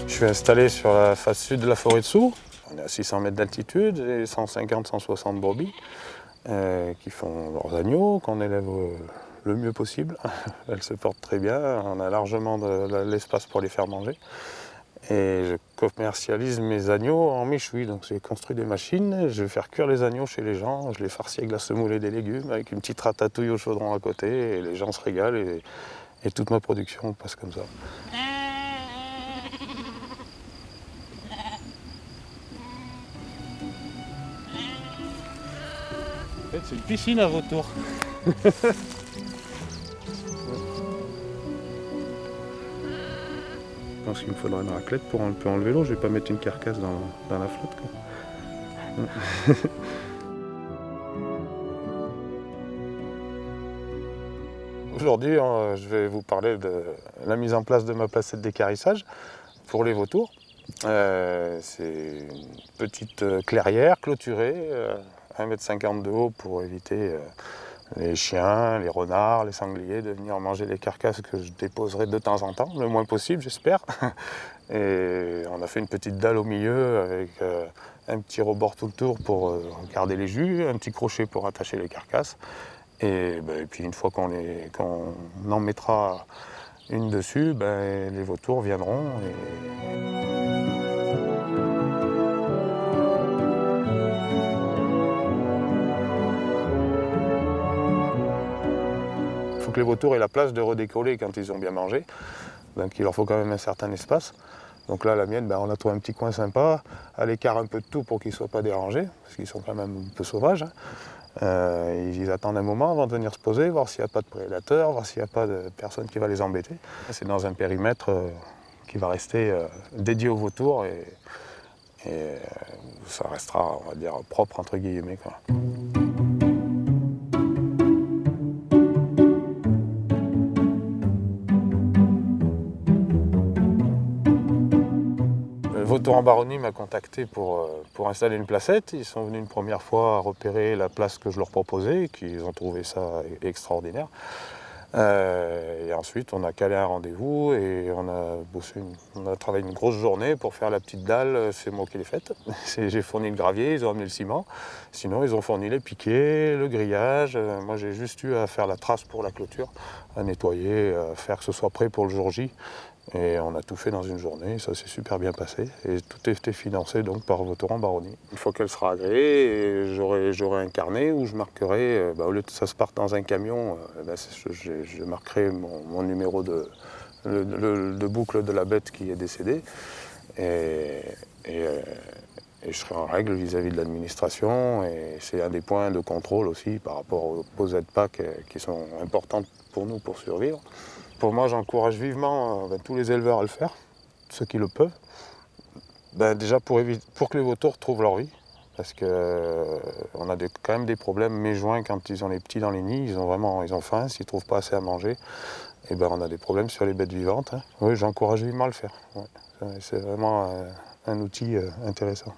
Je suis installé sur la face sud de la forêt de Sourds. On est à 600 mètres d'altitude et 150-160 brebis qui font leurs agneaux, qu'on élève le mieux possible. Elles se portent très bien, on a largement de l'espace pour les faire manger. Et je commercialise mes agneaux en méchoui, donc j'ai construit des machines, je vais faire cuire les agneaux chez les gens, je les farcis avec la semoule et des légumes, avec une petite ratatouille au chaudron à côté, et les gens se régalent et toute ma production passe comme ça. En fait, c'est une piscine à vautours. Je pense qu'il me faudra une raclette pour un peu enlever l'eau. Je vais pas mettre une carcasse dans la flotte, quoi. Aujourd'hui, je vais vous parler de la mise en place de ma placette d'équarrissage pour les vautours. C'est une petite clairière clôturée, 1,50 m de haut pour éviter les chiens, les renards, les sangliers de venir manger les carcasses que je déposerai de temps en temps, le moins possible j'espère. Et on a fait une petite dalle au milieu avec un petit rebord tout le tour pour garder les jus, un petit crochet pour attacher les carcasses. Et puis une fois qu'on en mettra une dessus, les vautours viendront. Il faut que les vautours aient la place de redécoller quand ils ont bien mangé. Donc il leur faut quand même un certain espace. Donc là, la mienne, on a trouvé un petit coin sympa, à l'écart un peu de tout pour qu'ils ne soient pas dérangés, parce qu'ils sont quand même un peu sauvages. Ils attendent un moment avant de venir se poser, voir s'il n'y a pas de prédateurs, voir s'il n'y a pas de personne qui va les embêter. C'est dans un périmètre qui va rester dédié aux vautours et ça restera, on va dire, propre entre guillemets, quoi. Vautour en Baronnie m'a contacté pour installer une placette. Ils sont venus une première fois repérer la place que je leur proposais, et qu'ils ont trouvé ça extraordinaire. Et ensuite, on a calé un rendez-vous et on a travaillé une grosse journée pour faire la petite dalle. C'est moi qui l'ai faite. J'ai fourni le gravier, ils ont amené le ciment. Sinon, ils ont fourni les piquets, le grillage. Moi, j'ai juste eu à faire la trace pour la clôture, à nettoyer, à faire que ce soit prêt pour le jour J. Et on a tout fait dans une journée, ça s'est super bien passé. Et tout a été financé donc par Vautour en Baronnie. Une fois qu'elle sera agréée, j'aurai un carnet où je marquerai, au lieu que ça se parte dans un camion, je marquerai mon numéro de boucle de la bête qui est décédée. Et je serai en règle vis-à-vis de l'administration. Et c'est un des points de contrôle aussi par rapport aux aides-PAC qui sont importantes pour nous pour survivre. Pour moi, j'encourage vivement tous les éleveurs à le faire, ceux qui le peuvent. Déjà pour que les vautours trouvent leur vie, parce qu'on a quand même des problèmes méjoints quand ils ont les petits dans les nids, ils ont faim, s'ils ne trouvent pas assez à manger, et on a des problèmes sur les bêtes vivantes. Oui, j'encourage vivement à le faire. Ouais. C'est vraiment un outil intéressant.